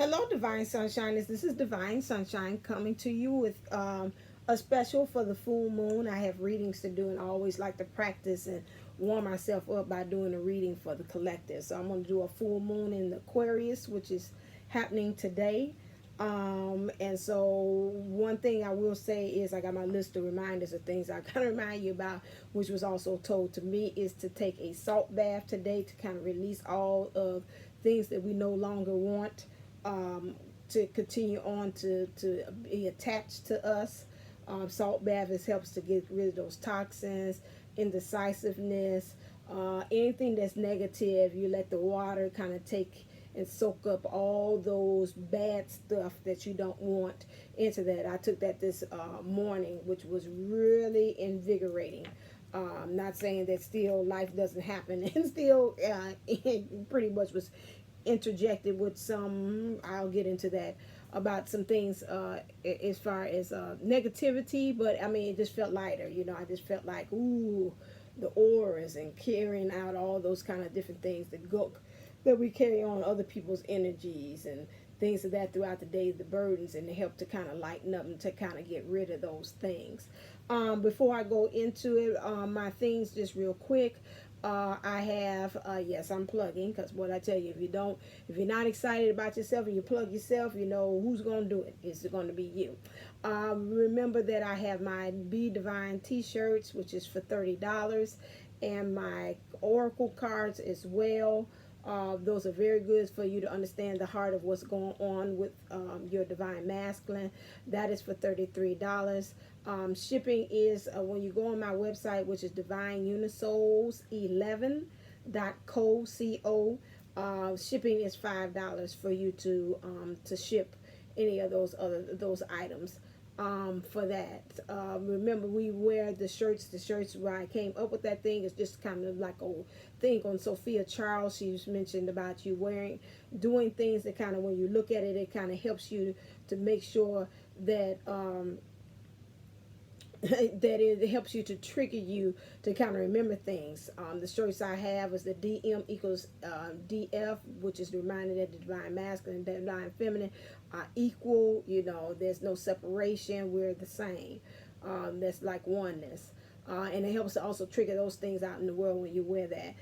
Hello, Divine Sunshiners. This is Divine Sunshine coming to you with a special for the full moon. I have readings to do and I always like to practice and warm myself up by doing a reading for the collective. So I'm going to do a full moon in the Aquarius, which is happening today. And so one thing I will say is I got my list of reminders of things I kind of remind you about, which was also told to me, is to take a salt bath today to kind of release all of things that we no longer want to continue on to be attached to us. Salt bath helps to get rid of those toxins, indecisiveness, anything that's negative. You let the water kind of take and soak up all those bad stuff that you don't want into that. I took that this morning, which was really invigorating. Not saying that still life doesn't happen, and still it pretty much was interjected with some, I'll get into that, about some things as far as negativity, but I mean, it just felt lighter. I just felt like, ooh, the auras and carrying out all those kind of different things that we carry on other people's energies and things of that throughout the day, the burdens, and to help to kind of lighten up and to kind of get rid of those things. Before I go into it, my things just real quick. I have, yes, I'm plugging, because what I tell you, if you're not excited about yourself and you plug yourself, you know who's going to do it. It's going to be you. Remember that I have my Be Divine t-shirts, which is for $30, and my Oracle cards as well. Those are very good for you to understand the heart of what's going on with your divine masculine. That is for $33. Shipping is when you go on my website, which is DivineUnisouls11.co. Shipping is $5 for you to ship any of those items. For that, remember, we wear the shirts where I came up with that thing is just kind of like a thing on Sophia Charles. She's mentioned about you doing things that kind of, when you look at it, it kind of helps you to make sure that that it helps you to trigger you to kind of remember things. The shirts I have is the DM equals DF, which is reminding that the divine masculine and divine feminine are equal. There's no separation. We're the same. That's like oneness. And it helps to also trigger those things out in the world when you wear that.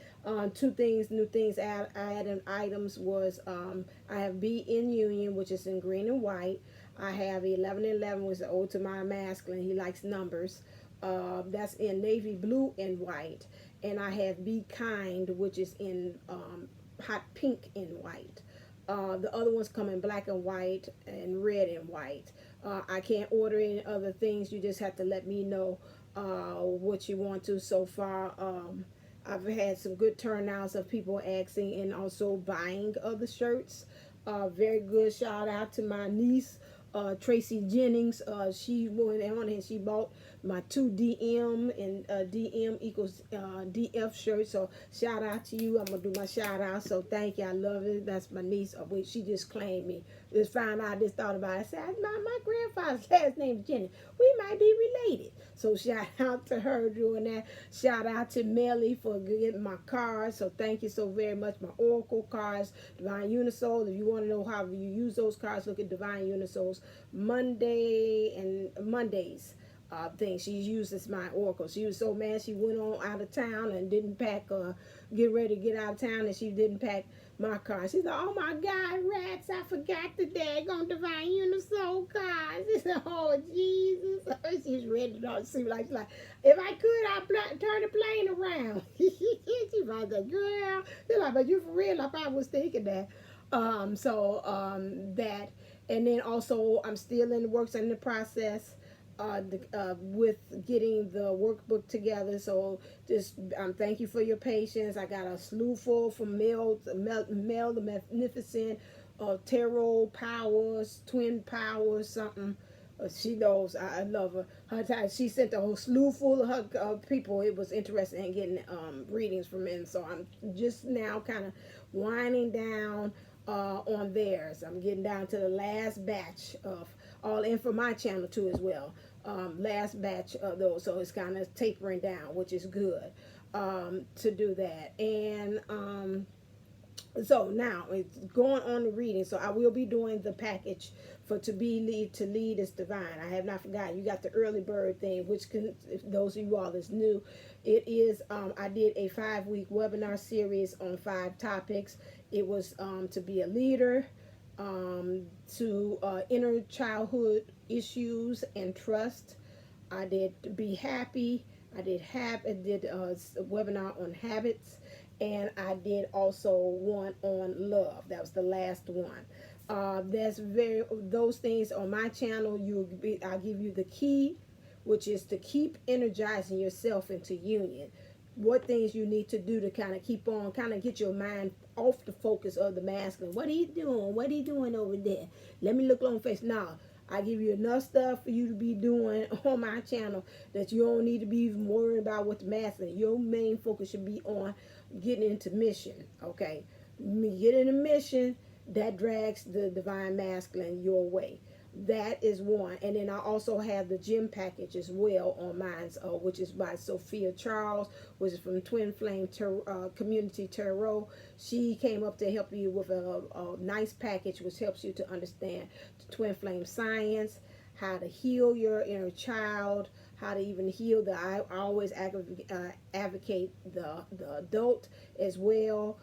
New things added items was I have Be in Union, which is in green and white. I have 1111, which is ode to my masculine. He likes numbers. That's in navy blue and white. And I have Be Kind, which is in hot pink and white. The other ones come in black and white and red and white. I can't order any other things. You just have to let me know what you want to. So far, I've had some good turnouts of people asking and also buying other shirts. Very good. Shout out to my niece, Tracy Jennings. She went on and she bought my 2 DM and DM equals DF shirts. So shout out to you. I'm gonna do my shout out. So thank you. I love it. That's my niece. She just claimed me. Just found out. Just thought about it. I said my grandfather's last name is Jennings. We might be related. So shout out to her doing that. Shout out to Melly for getting my cards. So thank you so very much. My Oracle cards, Divine Unisoul. If you want to know how you use those cards, look at Divine Unisouls Mondays. Thing she uses my Oracle. She was so mad she went on out of town and didn't pack. Get ready to get out of town, and she didn't pack my card. She's like, "Oh my God, rats! I forgot the daggone Divine Unisoul cards." She said, "Oh Jesus!" She's ready to see like if I could, I'd turn the plane around. She was like, "Girl," she's like, "But you for real?" Like I was thinking that. That, and then also I'm still in the works and in the process. With getting the workbook together. So just thank you for your patience. I got a slew full from Mel the Magnificent, Tarot Powers, Twin Powers, something. She knows I love her. She sent a whole slew full of her people. It was interesting in getting readings from them. So I'm just now kind of winding down on theirs. I'm getting down to the last batch of all in for my channel too as well. Last batch of those, so it's kind of tapering down, which is good to do that. And So now it's going on the reading. So I will be doing the package for to be lead to lead is divine. I have not forgotten. You got the early bird thing, which can, if those of you all that's new, it is. I did a 5-week webinar series on 5 topics. It was to be a leader, to inner childhood issues and trust. I did to be happy. I did a webinar on habits, and I did also one on love. That was the last one. That's very those things on my channel. I'll give you the key, which is to keep energizing yourself into union. What things you need to do to kind of keep on, kind of get your mind off the focus of the masculine. What are you doing? What are you doing over there? Let me look on face. Now, I give you enough stuff for you to be doing on my channel that you don't need to be even worried about what the masculine. Your main focus should be on getting into mission. Okay, getting a mission that drags the divine masculine your way. That is one. And then I also have the gym package as well on mine, which is by Sophia Charles, which is from TwinFlame Community Tarot. She came up to help you with a nice package which helps you to understand the twin flame science, how to heal your inner child, how to even heal the, I always advocate the adult as well.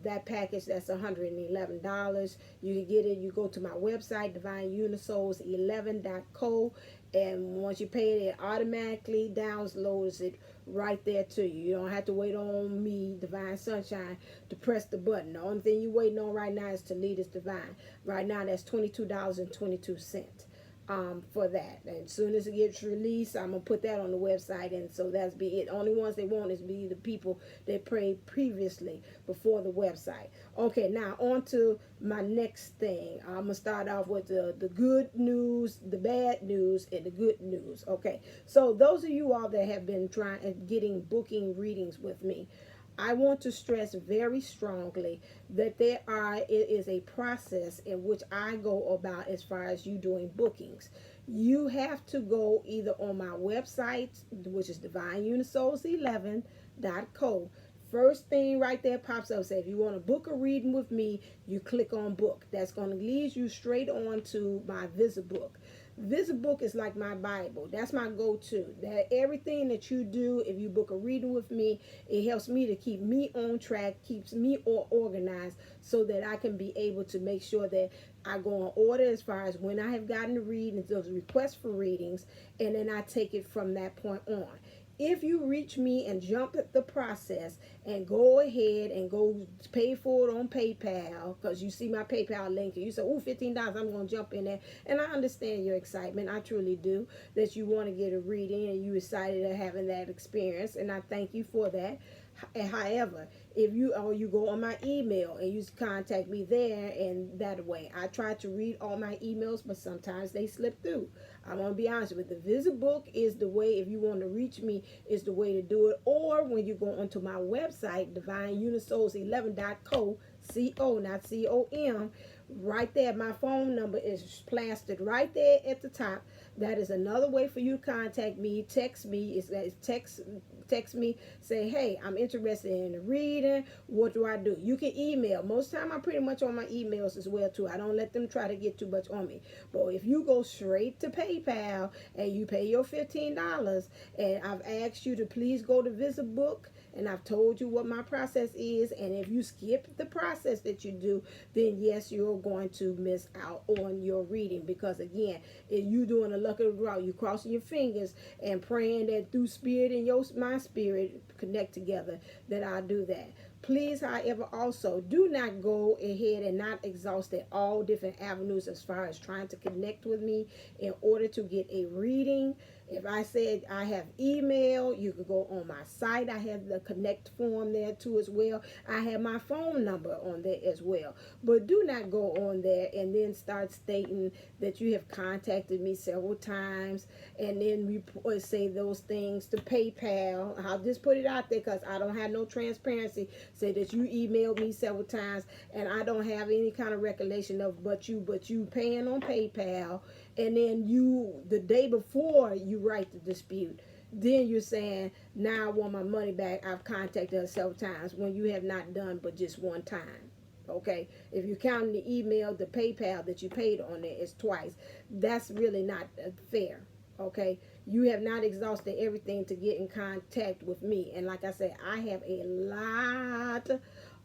That package, that's $111. You can get it. You go to my website, DivineUnisouls11.co, and once you pay it, it automatically downloads it right there to you. You don't have to wait on me, Divine Sunshine, to press the button. The only thing you're waiting on right now is to lead us divine. Right now, that's $22.22. For that. And as soon as it gets released, I'm going to put that on the website, and so that's be it. Only ones they want is be the people that prayed previously before the website. Okay, now on to my next thing. I'm going to start off with the good news, the bad news, and the good news. Okay, so those of you all that have been getting booking readings with me, I want to stress very strongly that it is a process in which I go about as far as you doing bookings. You have to go either on my website, which is DivineUnisouls11.co. First thing right there pops up. Say, if you want to book a reading with me, you click on book. That's going to lead you straight on to my VisiBook. VisiBook is like my Bible. That's my go-to. That everything that you do, if you book a reading with me, it helps me to keep me on track, keeps me organized, so that I can be able to make sure that I go on order as far as when I have gotten the readings, those requests for readings, and then I take it from that point on. If you reach me and jump at the process and go ahead and go pay for it on PayPal, because you see my PayPal link and you say, oh, $15, I'm going to jump in there. And I understand your excitement. I truly do, that you want to get a reading and you excited at having that experience. And I thank you for that. However, if you go on my email and you contact me there, and that way I try to read all my emails, but sometimes they slip through. I'm gonna be honest with you. The VisiBook is the way. If you want to reach me, is the way to do it. Or when you go onto my website, DivineUnisouls11.co, C-O, not C-O-M, right there, my phone number is plastered right there at the top. That is another way for you to contact me. Text me. Text me, say, hey, I'm interested in the reading. What do I do? You can email. Most of the time, I'm pretty much on my emails as well, too. I don't let them try to get too much on me. But if you go straight to PayPal and you pay your $15, and I've asked you to please go to VisiBook, and I've told you what my process is, and if you skip the process that you do, then yes, you're going to miss out on your reading. Because again, if you doing a lucky draw, you crossing your fingers and praying that through spirit and my spirit connect together, that I'll do that. Please, however, also do not go ahead and not exhaust all different avenues as far as trying to connect with me in order to get a reading. If I said I have email, you can go on my site. I have the connect form there too as well. I have my phone number on there as well. But do not go on there and then start stating that you have contacted me several times and then say those things to PayPal. I'll just put it out there because I don't have no transparency. Say that you emailed me several times and I don't have any kind of recollection of but you paying on PayPal, and then the day before you write the dispute, then you're saying, now I want my money back. I've contacted her several times, when you have not done but just one time. Okay, if you count the email, the PayPal that you paid on there is twice. That's really not fair. Okay, you have not exhausted everything to get in contact with me. And like I said, I have a lot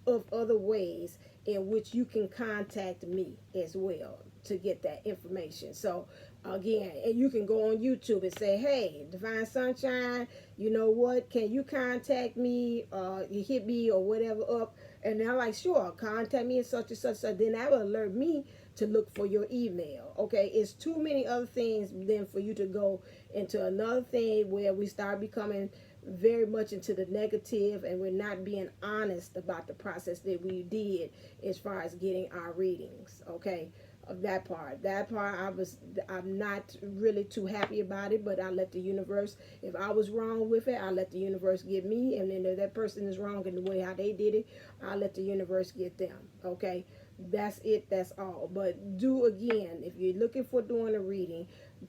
of other ways in which you can contact me as well to get that information. So again, and you can go on YouTube and say, hey, Divine Sunshine, you know what, can you contact me, you hit me or whatever up, and they're like, sure, contact me and such and such. So then that will alert me to look for your email. Okay, it's too many other things then for you to go into another thing where we start becoming very much into the negative, and we're not being honest about the process that we did as far as getting our readings. Okay, of that part I'm not really too happy about it, but I let the universe, if I was wrong with it, I let the universe get me, and then if that person is wrong in the way how they did it, I let the universe get them. Okay, that's it, that's all. But do, again, if you're looking for doing a reading,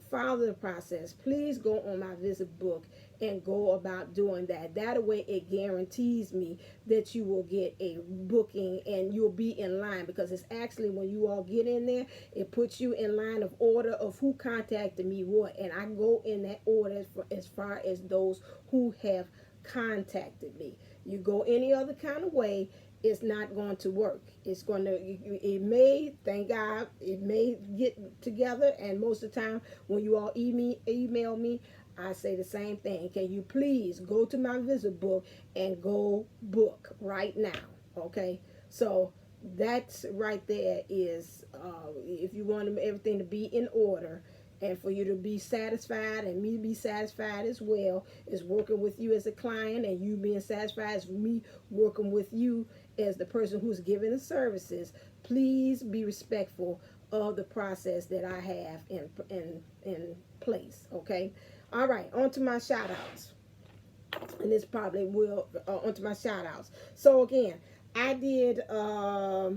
follow the process. Please go on my visit book and go about doing that. That way it guarantees me that you will get a booking and you'll be in line, because it's actually, when you all get in there, it puts you in line of order of who contacted me what, and I go in that order as far as those who have contacted me. You go any other kind of way, it's not going to work. It's going to, it may, thank God, it may get together, and most of the time when you all email me, I say the same thing. Can you please go to my visit book and go book right now? Okay, so that's right there is, if you want everything to be in order, and for you to be satisfied and me to be satisfied as well, is working with you as a client, and you being satisfied as me working with you as the person who's giving the services. Please be respectful of the process that I have in place. Okay, all right, on to my shout outs, and this probably will onto my shout outs. So again, I did I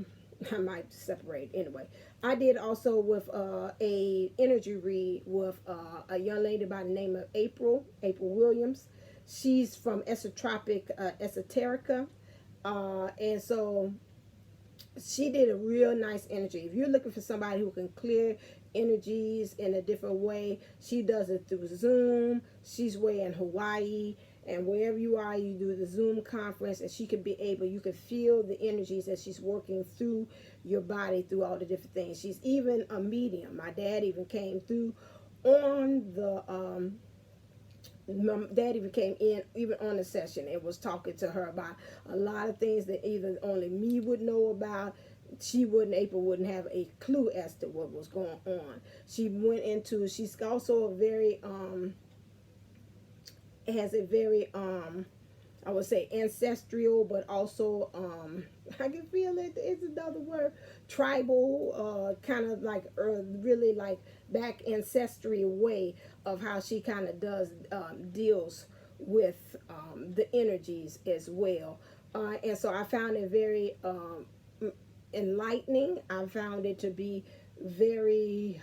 might separate anyway. I did also with a energy read with a young lady by the name of April Williams. She's from Esotropic Esoterica, and so she did a real nice energy. If you're looking for somebody who can clear energies in a different way, she does it through Zoom. She's way in Hawaii, and wherever you are, you do the Zoom conference, and she could be able, you could feel the energies as she's working through your body, through all the different things. She's even a medium. My dad even came through on the my dad even came in even on the session and was talking to her about a lot of things that either only me would know about. April wouldn't have a clue as to what was going on. She went into, she's also a very has a very I would say ancestral, but also I can feel it, it's another word, tribal, kind of like really like back ancestry way of how she kind of does deals with the energies as well. And so I found it very enlightening. I found it to be very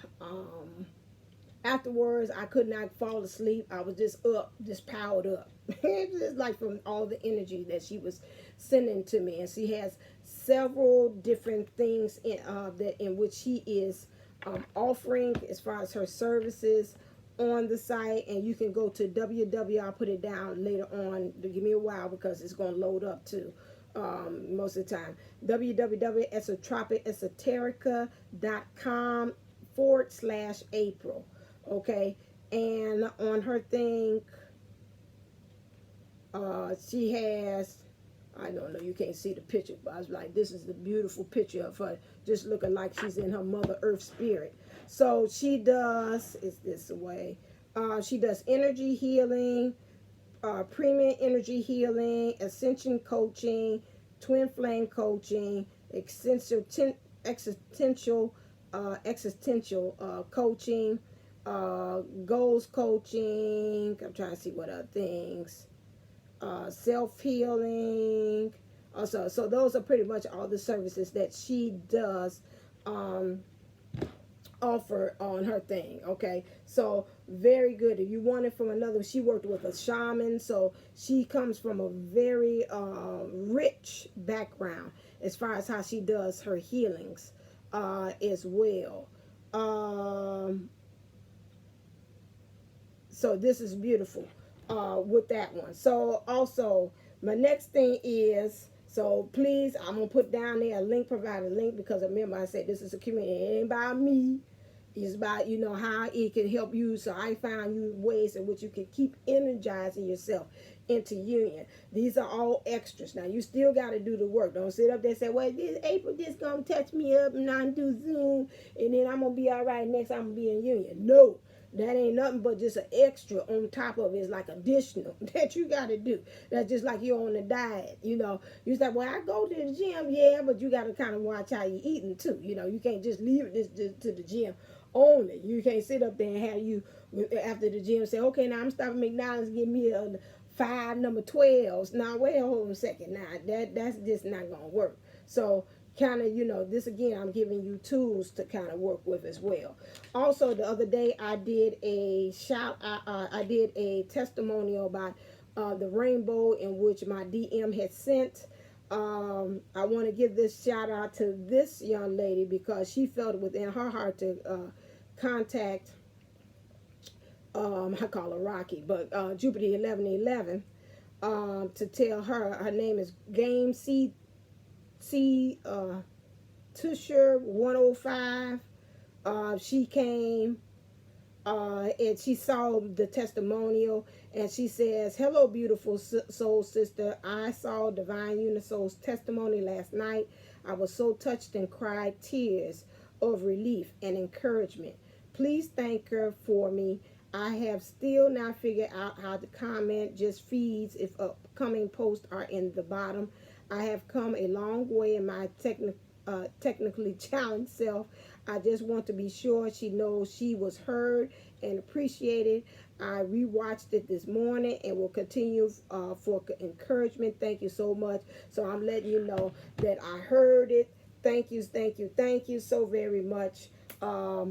afterwards I could not fall asleep. I was just up, just powered up. Just like from all the energy that she was sending to me. And she has several different things in which she is offering as far as her services on the site. And you can go to I'll put it down later on, to give me a while because it's going to load up too. Most of the time, www.esotropicesoterica.com/April. Okay, and on her thing, she has, I don't know, you can't see the picture, but I was like, this is the beautiful picture of her just looking like she's in her Mother Earth spirit. So she does, is this way, she does energy healing, premium energy healing, ascension coaching, twin flame coaching, existential coaching, goals coaching. I'm trying to see what other things. Self-healing. Also, so those are pretty much all the services that she does on offer on her thing. Okay, so very good. If you want it from another, she worked with a shaman, so she comes from a very rich background as far as how she does her healings as well. So this is beautiful with that one. So also my next thing is, so please, I'm going to put down there a link, provide a link, because remember I said this is a community. It ain't about me. It's about, you know, how it can help you. So I found you ways in which you can keep energizing yourself into union. These are all extras. Now, you still got to do the work. Don't sit up there and say, well, this April just going to touch me up and I do Zoom, and then I'm going to be all right. Next, I'm going to be in union. No. That ain't nothing but just an extra on top of it. It's like additional that you got to do. That's just like you're on a diet. You know, you say, well, I go to the gym, yeah, but you got to kind of watch how you're eating too. You know, you can't just leave it to the gym only. You can't sit up there and have you, after the gym, say, okay, now I'm stopping McDonald's, give me a 5 number 12s. Now, wait, hold on a second. Now, that's just not going to work. So, kind of, you know, this again, I'm giving you tools to kind of work with as well. Also, the other day I did a I did a testimonial about the rainbow in which my DM had sent. I want to give this shout out to this young lady because she felt it within her heart to contact I call her Rocky, but Jupiter 1111 to tell her name is Game C Tusher 105. She came and she saw the testimonial, and she says, hello beautiful soul sister, I saw Divine Unisoul's testimony last night. I was so touched and cried tears of relief and encouragement. Please thank her for me. I have still not figured out how to comment just feeds if upcoming posts are in the bottom. I have come a long way in my technically challenged self. I just want to be sure she knows she was heard and appreciated. I rewatched it this morning and will continue for encouragement. Thank you so much. So I'm letting you know that I heard it. Thank you so very much for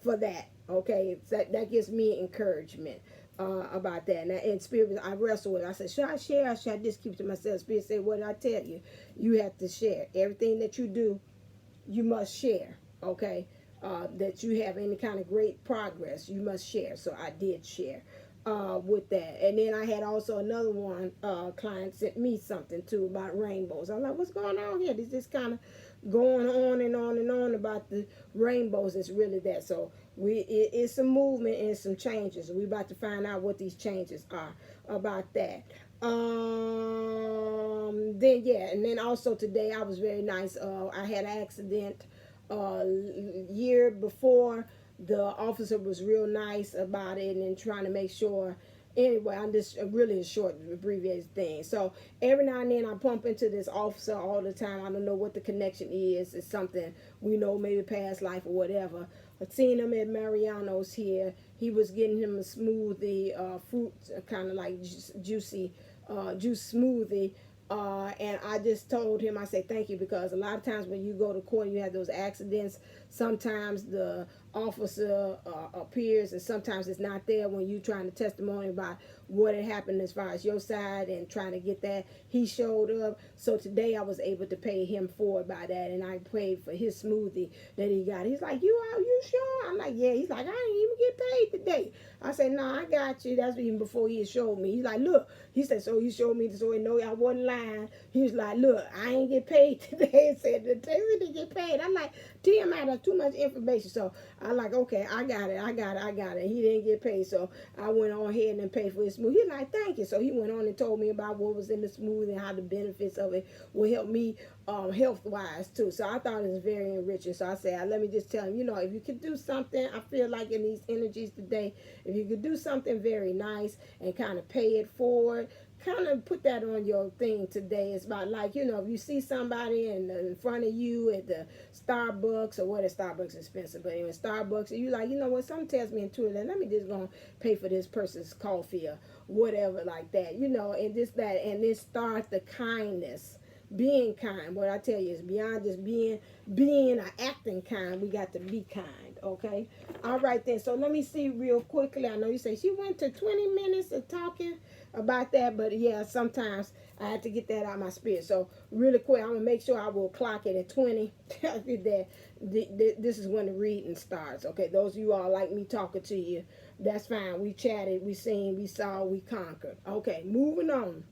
that. Okay, that gives me encouragement about that. Now, in spirit, I wrestle with it. I said, should I share or should I just keep it to myself? Spirit said, what did I tell you? You have to share. Everything that you do, you must share. Okay, that you have any kind of great progress, you must share. So I did share with that. And then I had also another one client sent me something too about rainbows. I'm like, what's going on here? This is kind of going on and on and on about the rainbows. It's really that. So it's some movement and some changes. We're about to find out what these changes are about that. Then yeah, and then also today I was very nice. I had an accident year before. The officer was real nice about it and trying to make sure. Anyway, I'm just really a short abbreviated thing. So every now and then I bump into this officer all the time. I don't know what the connection is. It's something we know, maybe past life or whatever. I've seen him at Mariano's here. He was getting him a smoothie, fruit, kind of like juicy juice smoothie. And I just told him, I said, thank you, because a lot of times when you go to court, you have those accidents. Sometimes the officer appears and sometimes it's not there when you trying to testimony about what had happened as far as your side and trying to get that. He showed up. So today I was able to pay him forward by that, and I paid for his smoothie that he got. He's like, you sure? I'm like, yeah. He's like, I didn't even get paid today. I said, no, I got you. That's even before he showed me. He's like, look. He said, so you showed me so he know I wasn't lying. He was like, look, I ain't get paid today. He said, the taxi didn't get paid. I'm like, TMI, that's too much information. So I'm like, okay, I got it. He didn't get paid. So I went on ahead and paid for his smoothie. He's like, thank you. So he went on and told me about what was in the smoothie and how the benefits of it will help me health-wise too. So I thought it was very enriching. So I said, let me just tell him, if you could do something, I feel like in these energies today, if you could do something very nice and kind of pay it forward, kind of put that on your thing today. It's about like, if you see somebody in front of you at the Starbucks, or what is Starbucks expensive, but anyway, Starbucks, and you like, what, something tells me intuitively, let me just go and pay for this person's coffee or whatever like that, and this, that, and this start the kindness being kind. What I tell you is beyond just being or acting kind. We got to be kind. Okay. All right then. So let me see real quickly. I know you say she went to 20 minutes of talking about that, but yeah, sometimes I had to get that out of my spirit. So really quick, I'm gonna make sure I will clock it at 20. that this is when the reading starts. Okay, those of you all like me talking to you, that's fine. We chatted, we seen, we saw, we conquered. Okay, moving on.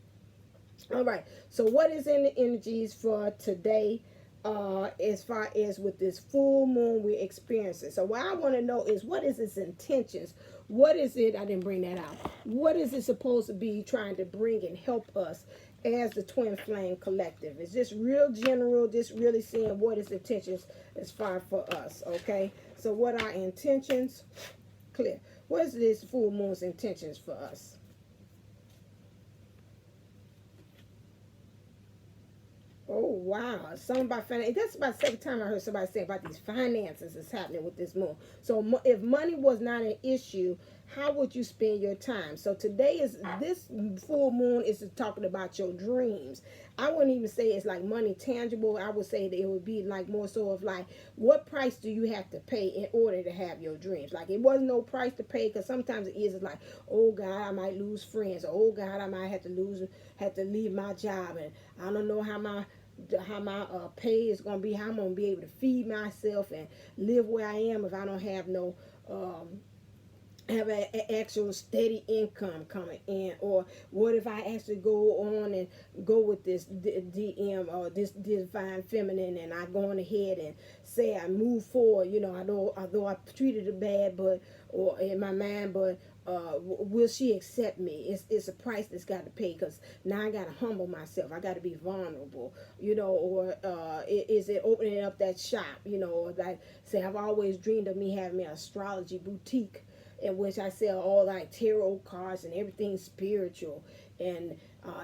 All right, so what is in the energies for today, as far as with this full moon we're experiencing? So what I want to know is, what is its intentions? What is it? I didn't bring that out. What is it supposed to be trying to bring and help us as the Twin Flame Collective? Is this real general, just really seeing what is intentions as far for us? Okay, so what are intentions? Clear. What is this full moon's intentions for us? Oh, wow. Something about finance. That's about the second time I heard somebody say about these finances is happening with this moon. So if money was not an issue, how would you spend your time? So today is, this full moon is talking about your dreams. I wouldn't even say it's like money tangible. I would say that it would be like more so of like, what price do you have to pay in order to have your dreams? Like, it wasn't no price to pay, because sometimes it is like, oh God, I might lose friends. Or, oh God, I might have to leave my job, and I don't know how my pay is going to be, how I'm going to be able to feed myself and live where I am if I don't have no have an actual steady income coming in. Or what if I actually go on and go with this DM or this divine feminine, and I go on ahead and say I move forward, you know, although I treated her bad, but, or in my mind, but will she accept me? It's a price that's got to pay, because now I got to humble myself. I got to be vulnerable, you know. Or is it opening up that shop, you know? Or like, say, I've always dreamed of me having an astrology boutique in which I sell all like tarot cards and everything spiritual. And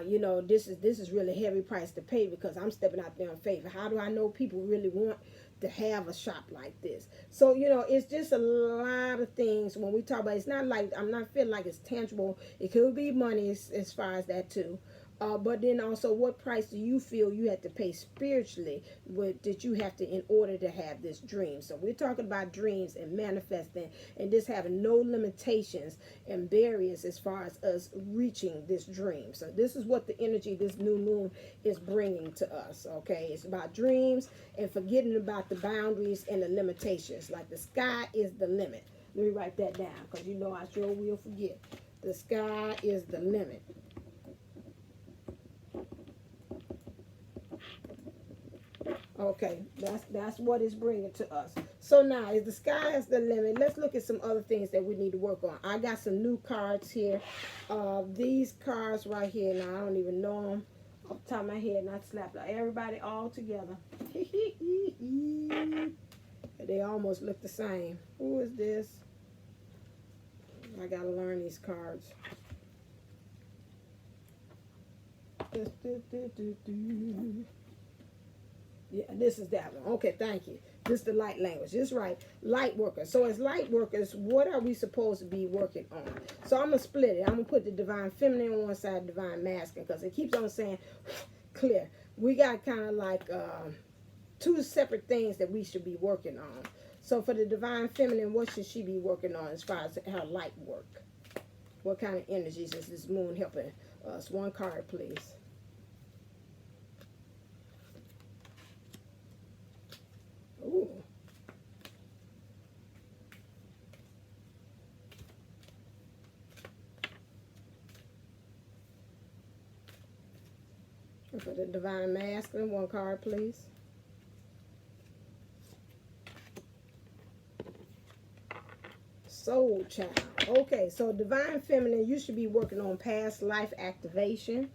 you know, this is really heavy price to pay, because I'm stepping out there in faith. How do I know people really want to have a shop like this? So, you know, it's just a lot of things when we talk about. It's not like, I'm not feeling like it's tangible. It could be money as far as that too. But then also, what price do you feel you have to pay spiritually that you have to in order to have this dream? So we're talking about dreams and manifesting, and just having no limitations and barriers as far as us reaching this dream. So this is what the energy this new moon is bringing to us. Okay, it's about dreams and forgetting about the boundaries and the limitations. Like, the sky is the limit. Let me write that down, because you know I sure will forget. The sky is the limit. Okay, that's what it's bringing to us. So now, if the sky is the limit, let's look at some other things that we need to work on. I got some new cards here. These cards right here, now I don't even know them off the top of my head, and I slapped everybody all together. They almost look the same. Who is this? I gotta learn these cards. Yeah, this is that one. Okay, thank you. This is the light language. This is right. Light workers. So as light workers, what are we supposed to be working on? So I'm going to split it. I'm going to put the divine feminine on one side, divine masculine, because it keeps on saying clear. We got kind of like two separate things that we should be working on. So for the divine feminine, what should she be working on as far as her light work? What kind of energies is this moon helping us? One card, please. Ooh. For the divine masculine, one card, please. Soul child. Okay, so divine feminine, you should be working on past life activation.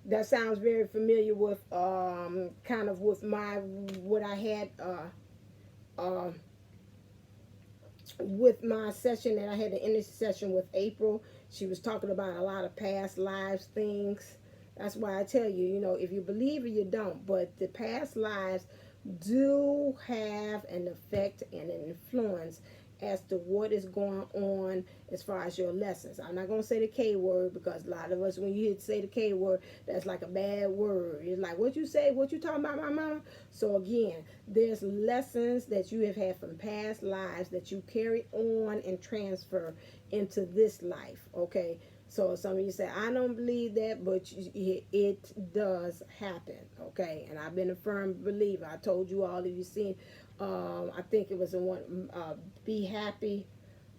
That sounds very familiar with kind of with what I had with my session that I had, the energy session with April. She was talking about a lot of past lives things. That's why I tell you, you know, if you believe it, you don't. But the past lives do have an effect and an influence as to what is going on as far as your lessons. I'm not going to say the K word, because a lot of us, when you say the K word, that's like a bad word. It's like, what you say, what you talking about, my mama? So again, there's lessons that you have had from past lives that you carry on and transfer into this life, okay? So some of you say, I don't believe that, but it does happen, okay? And I've been a firm believer. I told you all, if you've seen, I think it was the one, Be Happy,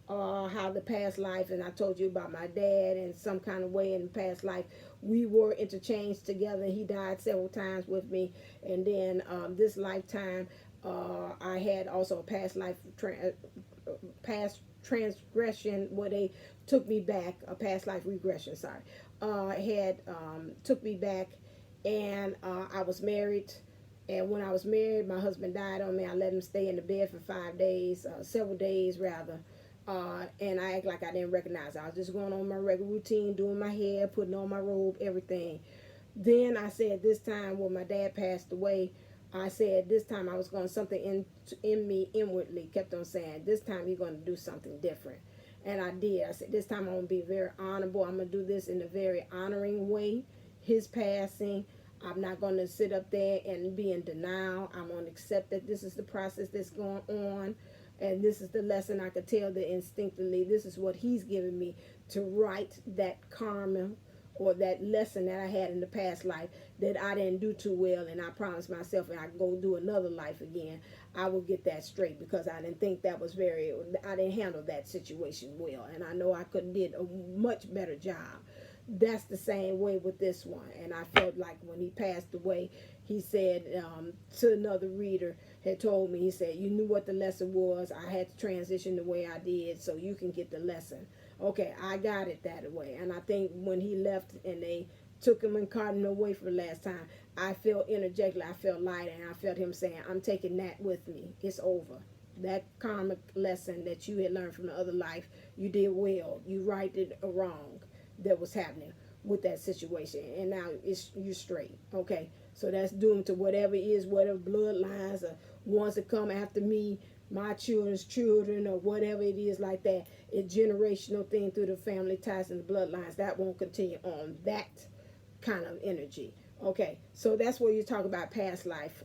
how the past life, and I told you about my dad, and some kind of way in the past life, we were interchanged together. He died several times with me, and then this lifetime, I had also a past life, past transgression, where they took me back, a past life regression, sorry, took me back, and I was married, and when I was married, my husband died on me. I let him stay in the bed for 5 days, several days rather, and I act like I didn't recognize it. I was just going on my regular routine, doing my hair, putting on my robe, everything. Then I said, this time when my dad passed away, I said this time I was going to something in me inwardly kept on saying, this time you're going to do something different. And I did. I said, this time I'm going to be very honorable. I'm going to do this in a very honoring way. His passing, I'm not going to sit up there and be in denial. I'm going to accept that this is the process that's going on. And this is the lesson. I could tell that instinctively, this is what he's giving me to right that karma or that lesson that I had in the past life that I didn't do too well, and I promised myself if I go do another life again, I will get that straight, because I didn't think that was I didn't handle that situation well, and I know I could did a much better job. That's the same way with this one, and I felt like when he passed away, he said to another reader, had told me, he said, you knew what the lesson was. I had to transition the way I did so you can get the lesson. Okay, I got it that way. And I think when he left and they took him and carted him away for the last time, I felt energetically, I felt lighter, and I felt him saying, I'm taking that with me. It's over. That karmic lesson that you had learned from the other life, you did well. You righted a wrong that was happening with that situation. And now you're straight. Okay, so that's doomed to whatever it is, whatever bloodlines or ones that come after me, my children's children, or whatever it is like that. It's generational thing through the family ties and the bloodlines. That won't continue on, that kind of energy. Okay, so that's where you talk about past life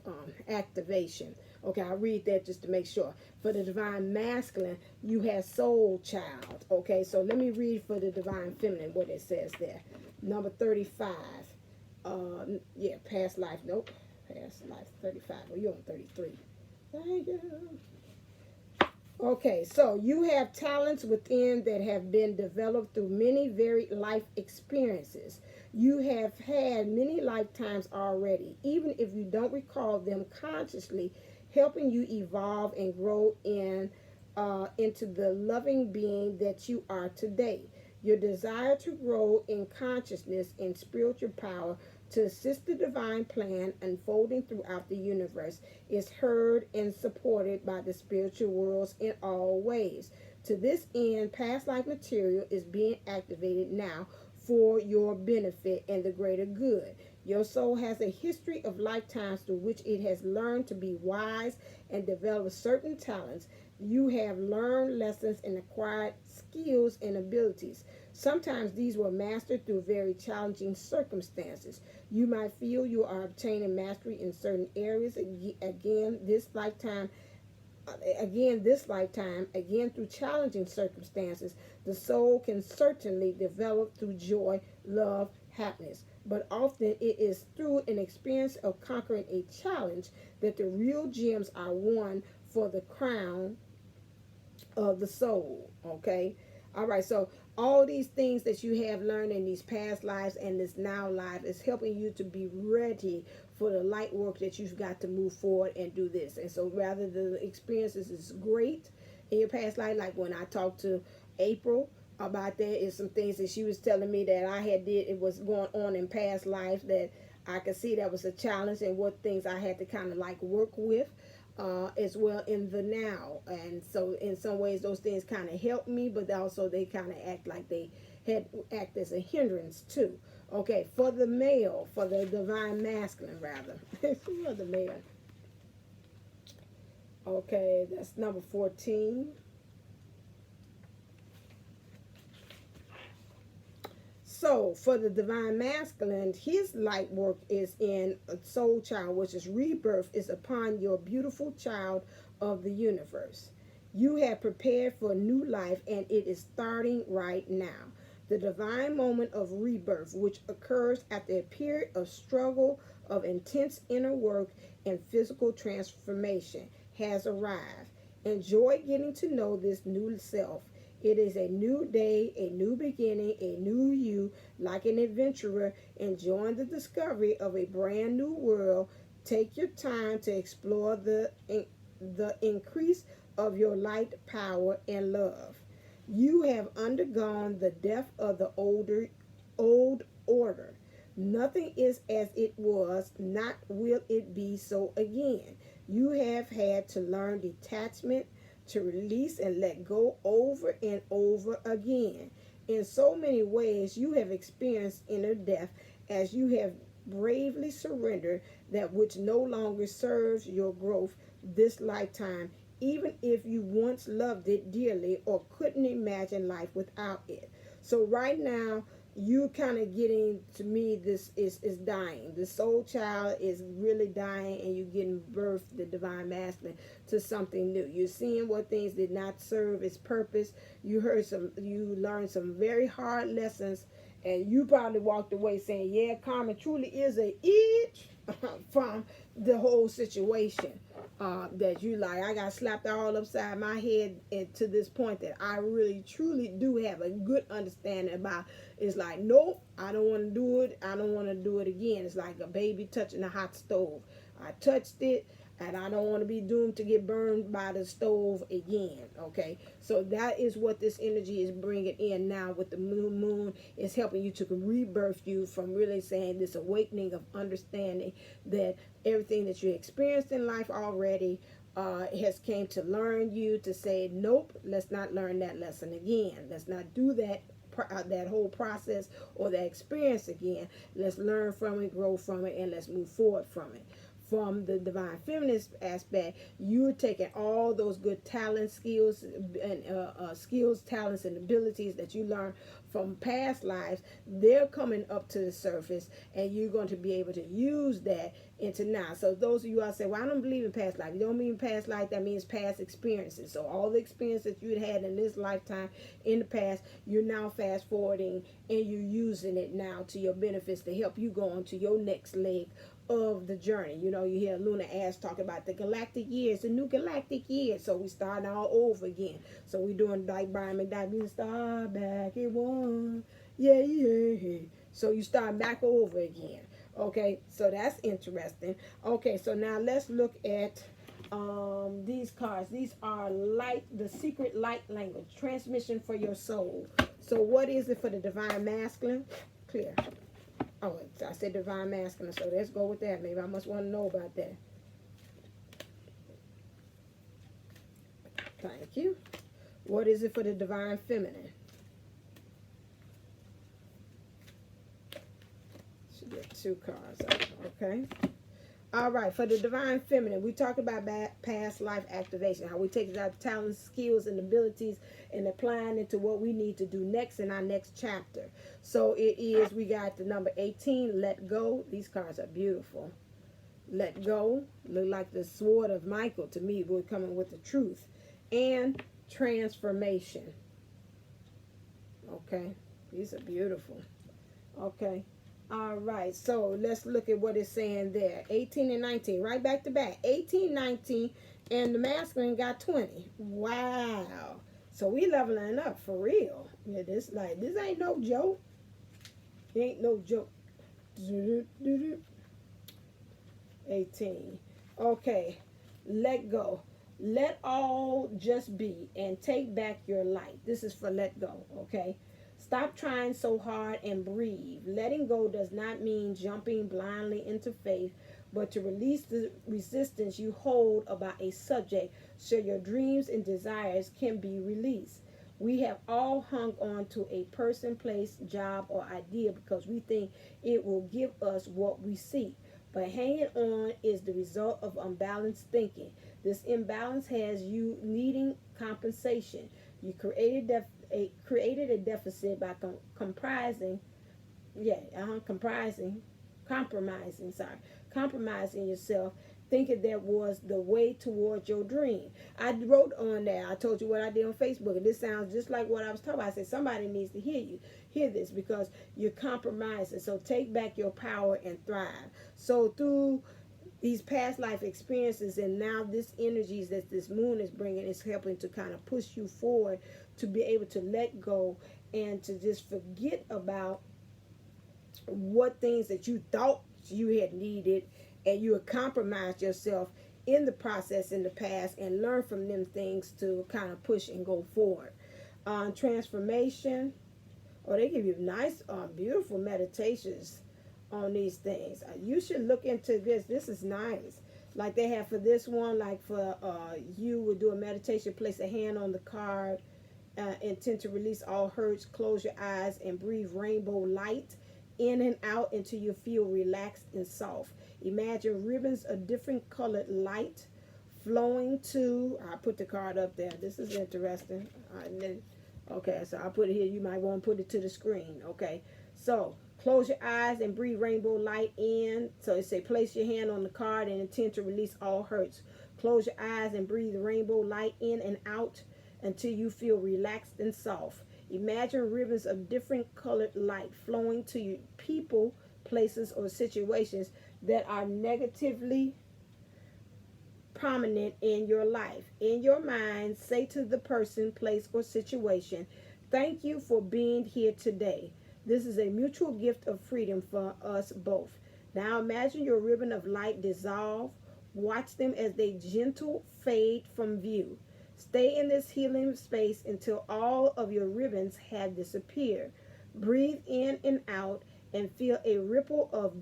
activation. Okay, I'll read that just to make sure. For the divine masculine, you have soul child. Okay, so let me read for the divine feminine what it says there. Number 35. Yeah, past life. Nope. Past life 35. Well, you're on 33. Thank you. Okay, so you have talents within that have been developed through many varied life experiences. You have had many lifetimes already, even if you don't recall them consciously, helping you evolve and grow into the loving being that you are today. Your desire to grow in consciousness and spiritual power to assist the divine plan unfolding throughout the universe is heard and supported by the spiritual worlds in all ways. To this end, past life material is being activated now for your benefit and the greater good. Your soul has a history of lifetimes through which it has learned to be wise and developed certain talents. You have learned lessons and acquired skills and abilities. Sometimes these were mastered through very challenging circumstances. You might feel you are obtaining mastery in certain areas again this lifetime, through challenging circumstances. The soul can certainly develop through joy, love, happiness. But often it is through an experience of conquering a challenge that the real gems are won for the crown of the soul. Okay? All right, so all these things that you have learned in these past lives and this now life is helping you to be ready for the light work that you've got to move forward and do this. And so rather the experiences is great in your past life, like when I talked to April about that, is some things that she was telling me that I had did, it was going on in past life that I could see that was a challenge and what things I had to kind of like work with. As well in the now. And so in some ways those things kind of help me, but also they kind of act like they act as a hindrance too. Okay, for the male, for the divine masculine rather. For the male. Okay, that's number 14. So for the divine masculine, his light work is in a soul child, which is rebirth, is upon your beautiful child of the universe. You have prepared for a new life, and it is starting right now. The divine moment of rebirth, which occurs after a period of struggle, of intense inner work, and physical transformation, has arrived. Enjoy getting to know this new self. It is a new day, a new beginning, a new you, like an adventurer enjoying the discovery of a brand new world. Take your time to explore the increase of your light, power, and love. You have undergone the death of the old order. Nothing is as it was, not will it be so again. You have had to learn detachment, to release and let go over and over again. In so many ways, you have experienced inner death as you have bravely surrendered that which no longer serves your growth this lifetime, even if you once loved it dearly or couldn't imagine life without it. So right now, you kind of getting, to me, this is dying. The soul child is really dying, and you're getting birth, the divine masculine, to something new. You're seeing what things did not serve its purpose. You learned some very hard lessons, and you probably walked away saying, yeah, karma truly is a itch from the whole situation. That you like, I got slapped all upside my head, and to this point that I really truly do have a good understanding about. It's like, nope, I don't want to do it. I don't want to do it again. It's like a baby touching a hot stove. I touched it, and I don't want to be doomed to get burned by the stove again. Okay, so that is what this energy is bringing in now with the new moon. Is helping you to rebirth you from really saying this awakening of understanding that everything that you experienced in life already has came to learn you to say, nope, let's not learn that lesson again. Let's not do that whole process or that experience again. Let's learn from it, grow from it, and let's move forward from it. From the divine feminist aspect, you're taking all those good talents, skills, and talents, and abilities that you learned from past lives. They're coming up to the surface, and you're going to be able to use that into now. So those of you out say, well, I don't believe in past life. You don't mean past life, that means past experiences. So all the experiences that you had in this lifetime in the past, you're now fast forwarding, and you're using it now to your benefits to help you go on to your next leg of the journey. You know, you hear Luna Ash talk about the galactic years, the new galactic year. So we start all over again. So we doing like Brian McDowell, we start back at one. Yeah, yeah. So you start back over again. Okay, so that's interesting. Okay, so now let's look at these cards. These are light, the secret light language, transmission for your soul. So what is it for the divine masculine? Clear. Oh, I said divine masculine, so let's go with that. Maybe I must want to know about that. Thank you. What is it for the divine feminine? Should get 2 cards out, okay? All right, for the divine feminine, we talked about past life activation, how we take our talents, skills, and abilities and applying it to what we need to do next in our next chapter. So it is, we got the number 18, let go. These cards are beautiful. Let go, look like the sword of Michael to me. We're coming with the truth. And transformation. Okay, these are beautiful. Okay. All right, so let's look at what it's saying there. 18 and 19, right back to back. 18, 19, and the masculine got 20. Wow. So we leveling up for real. Yeah, this ain't no joke. It ain't no joke. 18. Okay, let go. Let all just be and take back your light. This is for let go, okay? Stop trying so hard and breathe. Letting go does not mean jumping blindly into faith, but to release the resistance you hold about a subject so your dreams and desires can be released. We have all hung on to a person, place, job, or idea because we think it will give us what we seek. But hanging on is the result of unbalanced thinking. This imbalance has you needing compensation. You created a deficit by comprising compromising yourself, thinking that was the way towards your dream. I wrote on there, I told you what I did on Facebook, and this sounds just like what I was talking about. I said somebody needs to hear this, because you're compromising. So take back your power and thrive. So through these past life experiences, and now this energies that this moon is bringing is helping to kind of push you forward to be able to let go and to just forget about what things that you thought you had needed, and you have compromised yourself in the process in the past, and learn from them things to kind of push and go forward. Transformation. Oh, they give you nice, beautiful meditations on these things. You should look into this. This is nice. Like they have for this one, like for you would do a meditation, place a hand on the card, intend to release all hurts, close your eyes and breathe rainbow light in and out until you feel relaxed and soft. Imagine ribbons of different colored light flowing to, I put the card up there. This is interesting. Okay, so I put it here. You might want to put it to the screen. Okay, so close your eyes and breathe rainbow light in. So it say place your hand on the card and intend to release all hurts. Close your eyes and breathe rainbow light in and out until you feel relaxed and soft. Imagine ribbons of different colored light flowing to you, people, places, or situations that are negatively prominent in your life. In your mind, say to the person, place, or situation, thank you for being here today. This is a mutual gift of freedom for us both. Now imagine your ribbon of light dissolve. Watch them as they gentle fade from view. Stay in this healing space until all of your ribbons have disappeared. Breathe in and out and feel a ripple of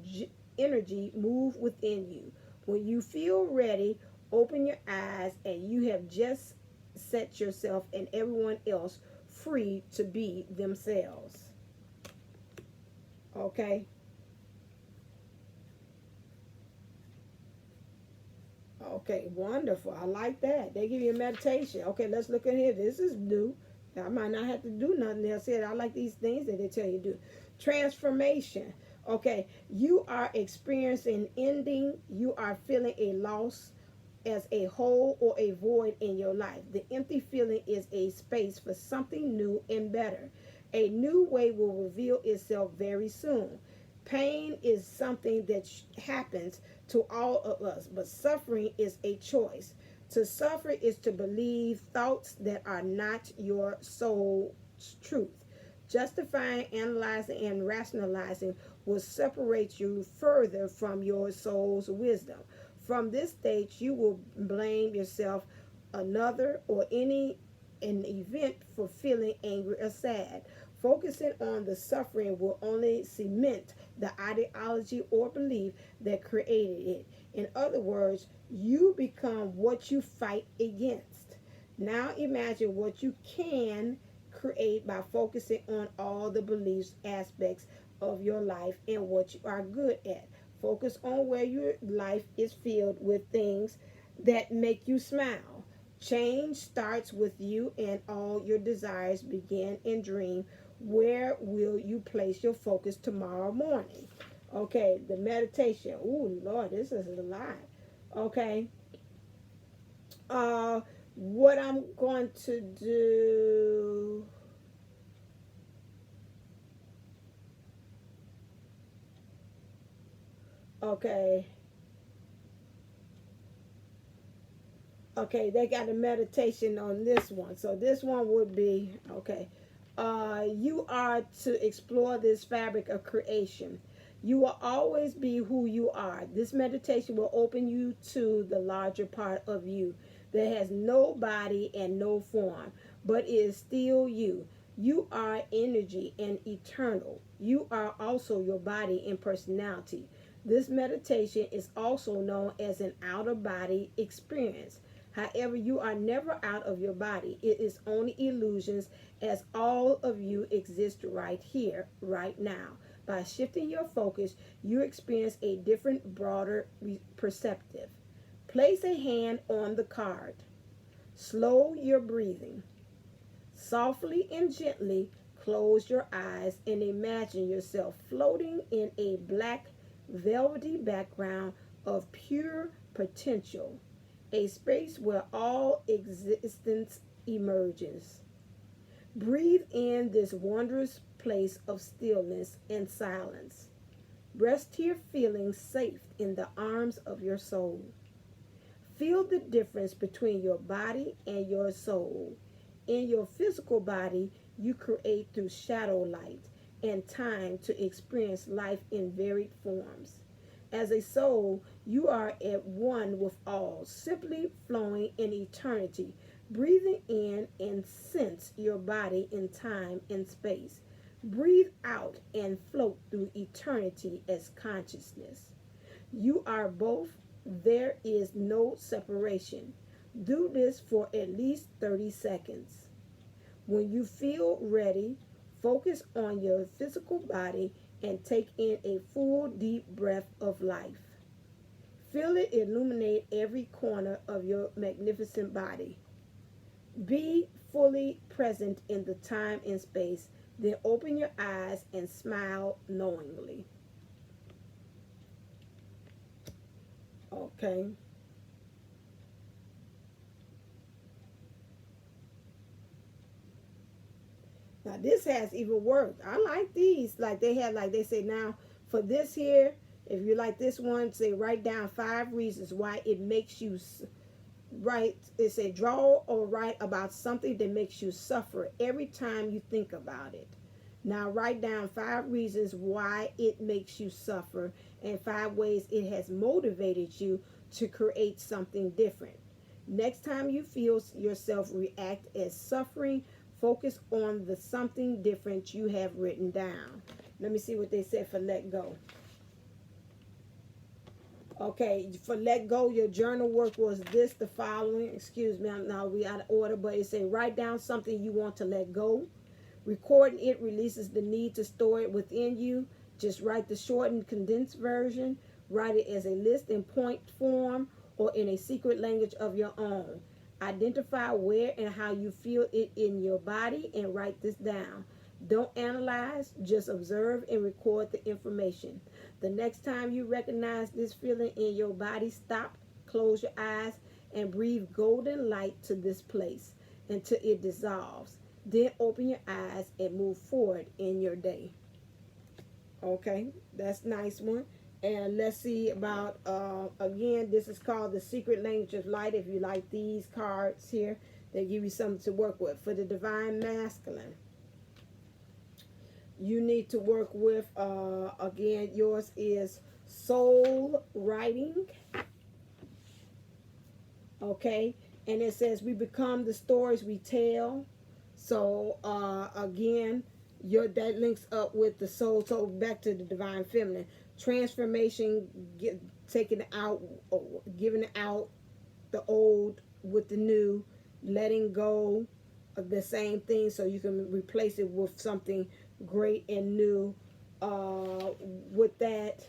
energy move within you. When you feel ready, open your eyes, and you have just set yourself and everyone else free to be themselves. Okay? Okay, wonderful. I like that. They give you a meditation. Okay, let's look at here. This is new. I might not have to do nothing else here. I like these things that they tell you to do. Transformation. Okay, you are experiencing ending. You are feeling a loss as a hole or a void in your life. The empty feeling is a space for something new and better. A new way will reveal itself very soon. Pain is something that happens to all of us, but suffering is a choice. To suffer is to believe thoughts that are not your soul's truth. Justifying, analyzing, and rationalizing will separate you further from your soul's wisdom. From this stage, you will blame yourself, another, or an event for feeling angry or sad. Focusing on the suffering will only cement the ideology or belief that created it. In other words, you become what you fight against. Now imagine what you can create by focusing on all the beliefs aspects of your life and what you are good at. Focus on where your life is filled with things that make you smile. Change starts with you, and all your desires begin and dream. Where will you place your focus tomorrow morning? Okay, the meditation. Ooh, Lord, this is a lot. Okay. What I'm going to do. Okay. Okay, they got a meditation on this one. So this one would be, okay. You are to explore this fabric of creation. You will always be who you are. This meditation will open you to the larger part of you that has no body and no form, but is still you. You are energy and eternal. You are also your body and personality. This meditation is also known as an out-of-body experience. However, you are never out of your body. It is only illusions, as all of you exist right here, right now. By shifting your focus, you experience a different, broader perspective. Place a hand on the card. Slow your breathing. Softly and gently Close your eyes and imagine yourself floating in a black, velvety background of pure potential, a space where all existence emerges. Breathe in this wondrous place of stillness and silence. Rest here feeling safe in the arms of your soul. Feel the difference between your body and your soul. In your physical body, you create through shadow light and time to experience life in varied forms. As a soul, you are at one with all, simply flowing in eternity, breathing in and sense your body in time and space. Breathe out and float through eternity as consciousness. You are both. There is no separation. Do this for at least 30 seconds. When you feel ready, focus on your physical body and take in a full, deep breath of life. Feel it illuminate every corner of your magnificent body. Be fully present in the time and space, then open your eyes and smile knowingly. Okay. Now this has even worked. I like these. Like they had, like they say now for this here, if you like this one, say write down 5 reasons why it makes you write. It say draw or write about something that makes you suffer every time you think about it. Now write down 5 reasons why it makes you suffer and 5 ways it has motivated you to create something different. Next time you feel yourself react as suffering, focus on the something different you have written down. Let me see what they said for let go. Okay, for let go, your journal work was this, the following. Excuse me, now we out of order, but it said write down something you want to let go. Recording it releases the need to store it within you. Just write the shortened, condensed version. Write it as a list in point form or in a secret language of your own. Identify where and how you feel it in your body and write this down. Don't analyze, just observe and record the information. The next time you recognize this feeling in your body, stop, close your eyes, and breathe golden light to this place until it dissolves. Then open your eyes and move forward in your day. Okay, that's a nice one. And let's see about, again, this is called the Secret Language of Light. If you like these cards here, they give you something to work with. For the Divine Masculine, you need to work with, again, yours is soul writing. Okay, and it says we become the stories we tell. So, again, that links up with the soul. So back to the Divine Feminine. Transformation, taking out, giving out the old with the new, letting go of the same thing so you can replace it with something great and new. With that,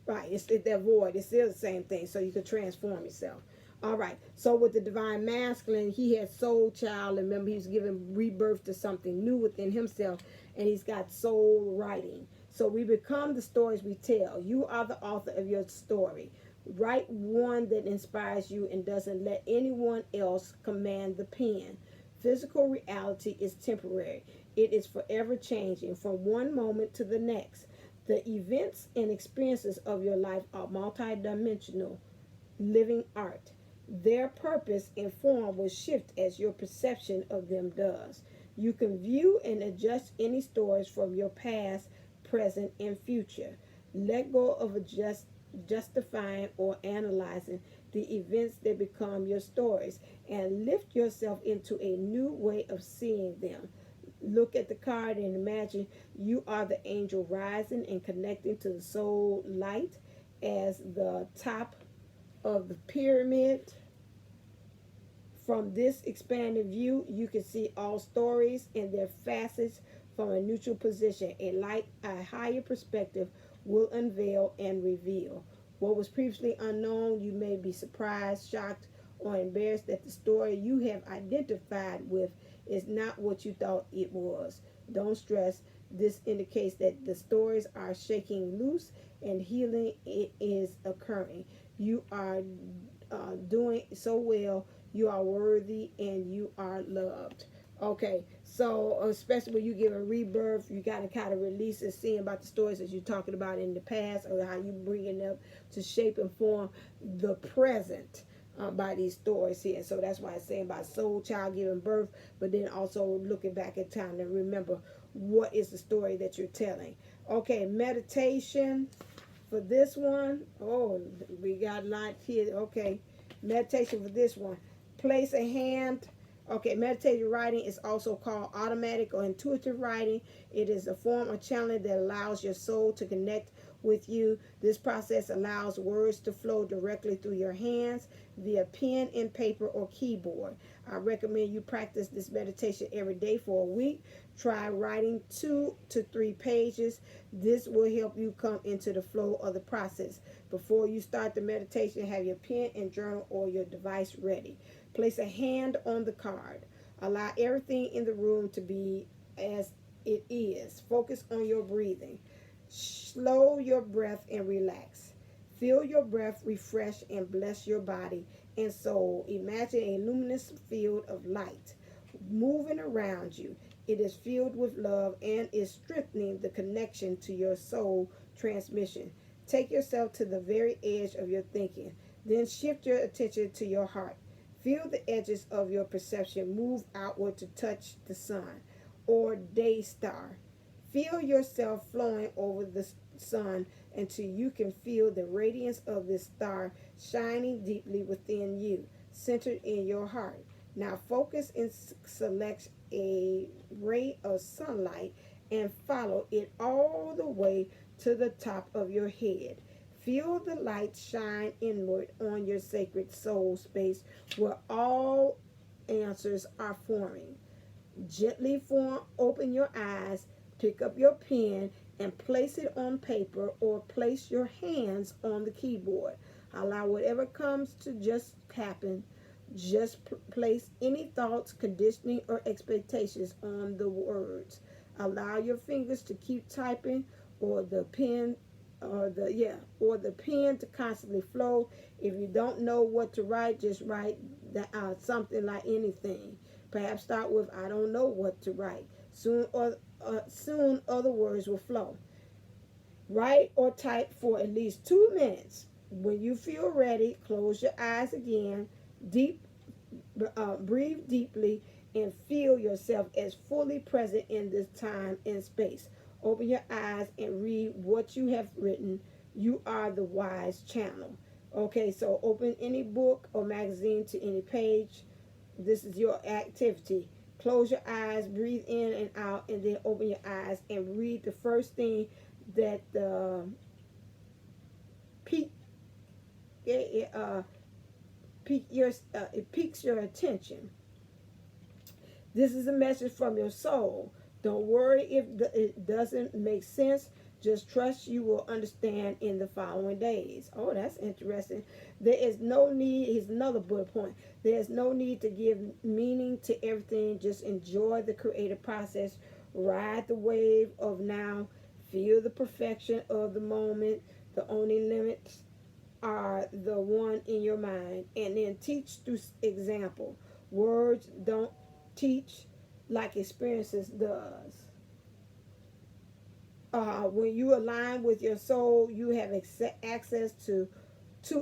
right, it's that void. It's still the same thing, so you can transform yourself. All right, so with the Divine Masculine, he had soul child. And remember, he's giving rebirth to something new within himself, and he's got soul writing. So we become the stories we tell. You are the author of your story. Write one that inspires you and doesn't let anyone else command the pen. Physical reality is temporary. It is forever changing from one moment to the next. The events and experiences of your life are multidimensional, living art. Their purpose and form will shift as your perception of them does. You can view and adjust any stories from your past, present, and future. Let go of justifying or analyzing the events that become your stories and lift yourself into a new way of seeing them. Look at the card and imagine you are the angel rising and connecting to the soul light as the top of the pyramid. From this expanded view, you can see all stories and their facets from a neutral position. A higher perspective will unveil and reveal. What was previously unknown, you may be surprised, shocked, or embarrassed that the story you have identified with is not what you thought it was. Don't stress. This indicates that the stories are shaking loose and healing is occurring. You are doing so well. You are worthy and you are loved. Okay, so especially when you give a rebirth, you got to kind of release and see about the stories that you're talking about in the past, or how you bringing them to shape and form the present by these stories here. So that's why it's saying about soul child giving birth, but then also looking back at time to remember what is the story that you're telling. Okay, meditation for this one. Oh, we got a lot here. Okay, meditation for this one. Place a hand. Okay, meditative writing is also called automatic or intuitive writing. It is a form of channeling that allows your soul to connect with you. This process allows words to flow directly through your hands via pen and paper or keyboard. I recommend you practice this meditation every day for a week. Try writing 2 to 3 pages. This will help you come into the flow of the process. Before you start the meditation, have your pen and journal or your device ready. Place a hand on the card. Allow everything in the room to be as it is. Focus on your breathing. Slow your breath and relax. Feel your breath refresh and bless your body and soul. Imagine a luminous field of light moving around you. It is filled with love and is strengthening the connection to your soul transmission. Take yourself to the very edge of your thinking. Then shift your attention to your heart. Feel the edges of your perception move outward to touch the sun or day star. Feel yourself flowing over the sun until you can feel the radiance of this star shining deeply within you, centered in your heart. Now focus and select a ray of sunlight and follow it all the way to the top of your head. Feel the light shine inward on your sacred soul space where all answers are forming. Gently open your eyes, pick up your pen, and place it on paper or place your hands on the keyboard. Allow whatever comes to just happen. Just place any thoughts, conditioning, or expectations on the words. Allow your fingers to keep typing or the pen to constantly flow. If you don't know what to write, just write something like anything. Perhaps start with I don't know what to write. Soon other words will flow. Write or type for at least 2 minutes. When you feel ready, close your eyes again. Breathe deeply and feel yourself as fully present in this time and space. Open your eyes and read what you have written. You are the wise channel. Okay, so open any book or magazine to any page. This is your activity. Close your eyes, breathe in and out, and then open your eyes and read the first thing that it piques your attention. This is a message from your soul. Don't worry if it doesn't make sense. Just trust you will understand in the following days. Oh, that's interesting. There is no need. Here's another bullet point. There's no need to give meaning to everything. Just enjoy the creative process. Ride the wave of now. Feel the perfection of the moment. The only limits are the one in your mind. And then teach through example. Words don't teach like experiences does. When you align with your soul, you have access to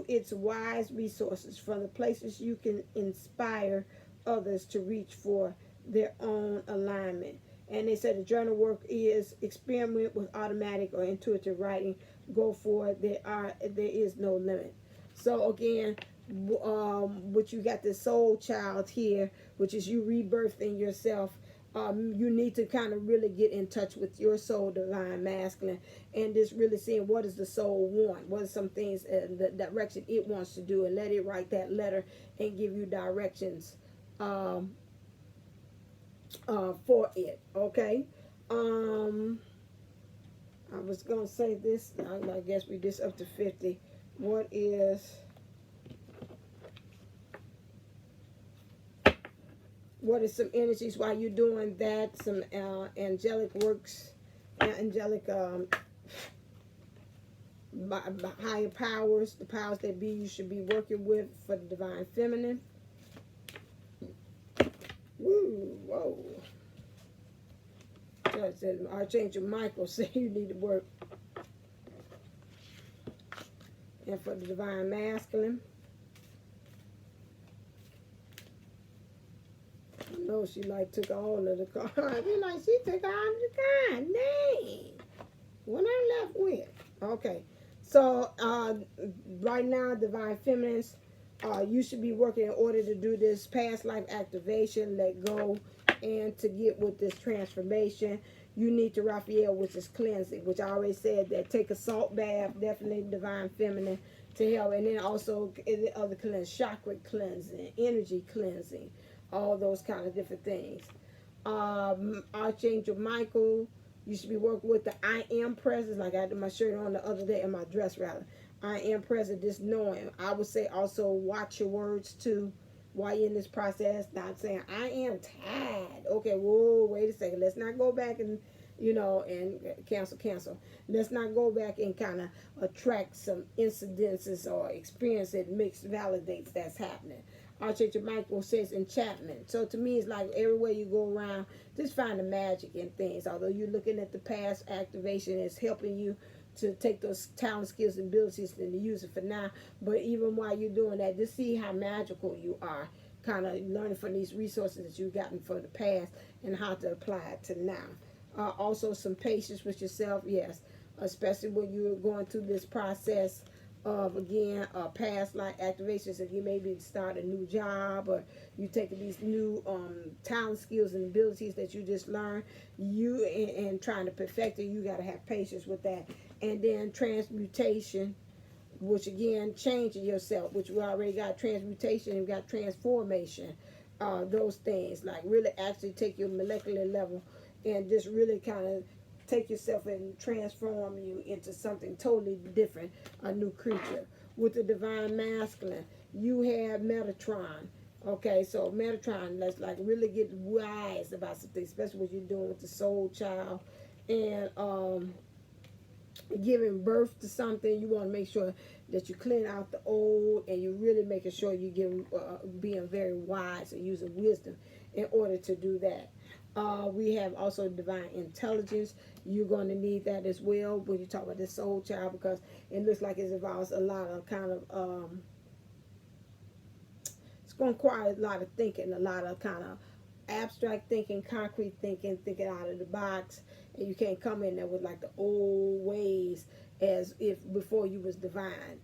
its wise resources from the places you can inspire others to reach for their own alignment. And they said the journal work is experiment with automatic or intuitive writing. Go for it. There is no limit. So again, what you got the soul child here, which is you rebirthing yourself. You need to kind of really get in touch with your soul divine masculine and just really seeing what does the soul want, what are some things, the direction it wants to do, and let it write that letter and give you directions for it. Okay. I was gonna say this. I guess we just up to 50. What is what are some energies while you're doing that? Some angelic works, angelic higher powers, the powers that be you should be working with for the divine feminine. Woo, whoa. Judge said, Archangel Michael said you need to work. And for the divine masculine. No, she like took all of the cards. Be like, she took all of the cards. Dang. What I left with. Okay. So, right now, divine feminines, you should be working in order to do this past life activation, let go, and to get with this transformation. You need to Raphael, which is cleansing, which I already said that take a salt bath, definitely divine feminine to help. And then also the other cleanse, chakra cleansing, energy cleansing, all those kind of different things. Archangel Michael, you should be working with the I am presence, like I had my shirt on the other day, in my dress rather. I am present, just knowing. I would say also watch your words too while you're in this process. Not saying, I am tired. Okay, whoa, wait a second. Let's not go back and, and cancel. Let's not go back and kind of attract some incidences or experience that validates that's happening. Archangel Michael says enchantment. So to me, it's like everywhere you go around, just find the magic in things. Although you're looking at the past activation, it's helping you to take those talent, skills, and abilities and to use it for now. But even while you're doing that, just see how magical you are. Kind of learning from these resources that you've gotten from the past and how to apply it to now. Also, some patience with yourself, yes. Especially when you're going through this process of, again, past life activations. If you maybe start a new job or you taking these new talent, skills, and abilities that you just learned, and trying to perfect it, you got to have patience with that. And then transmutation, which again, changing yourself, which we already got transmutation and we got transformation. Those things, like really actually take your molecular level and just really kind of take yourself and transform you into something totally different, a new creature. With the divine masculine, you have Metatron. Okay, so Metatron, let's like really get wise about something, especially what you're doing with the soul child and giving birth to something. You want to make sure that you clean out the old, and you're really making sure you get being very wise and using wisdom in order to do that. We have also divine intelligence. You're going to need that as well when you talk about this soul child, because it looks like it involves a lot of kind of it's going to require a lot of thinking, a lot of kind of abstract thinking, concrete thinking, thinking out of the box. And you can't come in there with like the old ways as if before you was divine,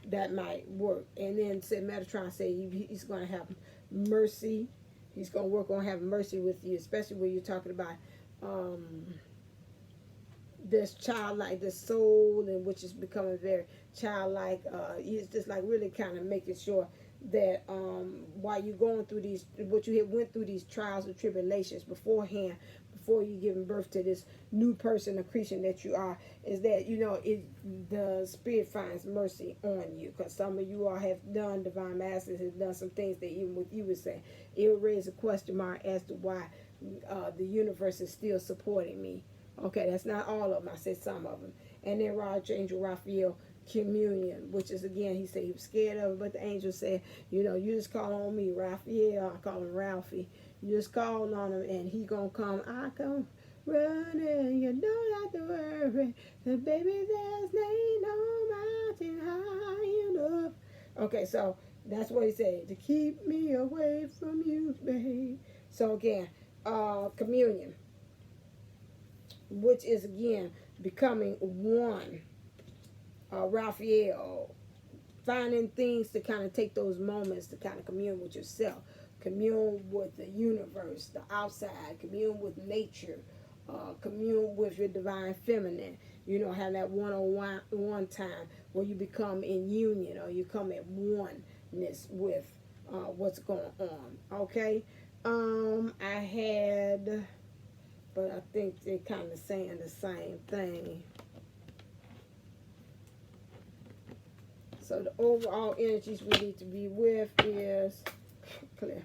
that might work. And then said Metatron said he's going to have mercy. He's going to work on having mercy with you, especially when you're talking about this childlike, this soul, and which is becoming very childlike. He's just like really kind of making sure that while you're going through these, what you had went through these trials and tribulations beforehand, before you giving birth to this new person, the creature that you are, is that the spirit finds mercy on you, because some of you all have done, divine masters have done some things that even with you would say it would raise a question mark as to why the universe is still supporting me. Okay, that's not all of them. I said some of them. And then Archangel Raphael, communion, which is, again, he said he was scared of it, but the angel said, you just call on me, Raphael. I call him Ralphie. You just call on him, and he gonna come. I come running. You don't have to worry. The baby, there's no mountain high enough. Okay, so that's what he said, to keep me away from you, babe. So again, communion, which is again becoming one. Raphael, finding things to kind of take those moments to kind of commune with yourself, commune with the universe, the outside, commune with nature, commune with your divine feminine. Have that one-on-one time where you become in union, or you come at oneness with what's going on. Okay, I had, but I think they're kind of saying the same thing. So the overall energies we need to be with is clear.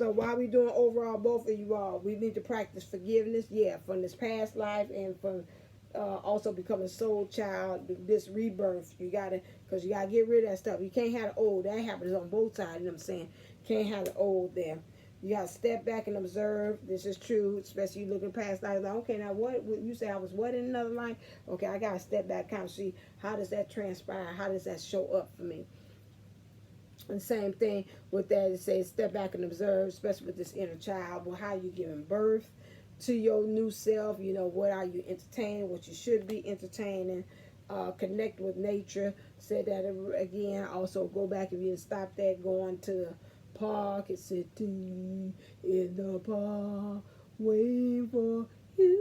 So while we doing overall, both of you all, we need to practice forgiveness, yeah, from this past life and from also becoming soul child, this rebirth. You gotta, because you gotta get rid of that stuff. You can't have the old. That happens on both sides. You know what I'm saying? Can't have the old there. You gotta step back and observe. This is true, especially you looking past life. Like, okay, now what you say I was what in another life? Okay, I gotta step back, kind of see how does that transpire? How does that show up for me? And same thing with that, it says step back and observe, especially with this inner child. Well, how you giving birth to your new self? You know, what are you entertaining? What you should be entertaining? Connect with nature. Said that again. Also, go back if you didn't stop that. Going to the park. It's sitting in the park, waiting for you.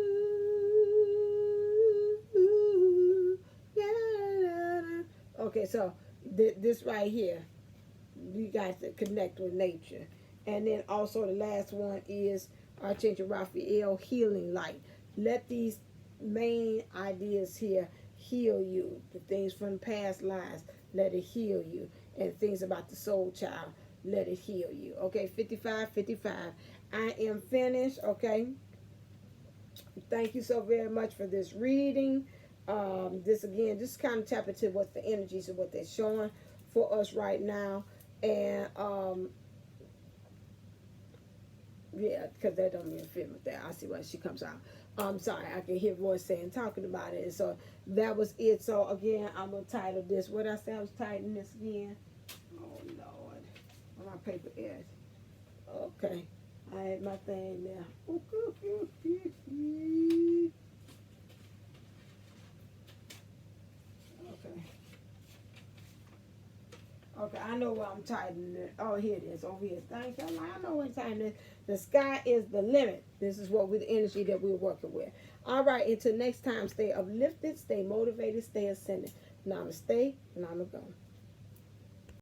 Yeah. Okay, so this right here. You guys to connect with nature. And then also the last one is Archangel Raphael, healing light. Let these main ideas here heal you. The things from past lives, let it heal you. And things about the soul child, let it heal you. Okay, 55. I am finished. Okay. Thank you so very much for this reading. This again, just kind of tap into what the energies of what they're showing for us right now. And yeah, because that don't even fit with that. I see why she comes out. I'm sorry, I can hear voice saying, talking about it. And so that was it. So again, I'm going to title this. What I said I was titling this again? Oh, Lord. On my paper edge. Okay. I had my thing there. Okay. Okay, I know where I'm titling it. Oh, here it is. Over here. Thank you. I know what I'm titling it. The sky is the limit. This is what with the energy that we're working with. All right, until next time, stay uplifted, stay motivated, stay ascended. Namaste, Namago.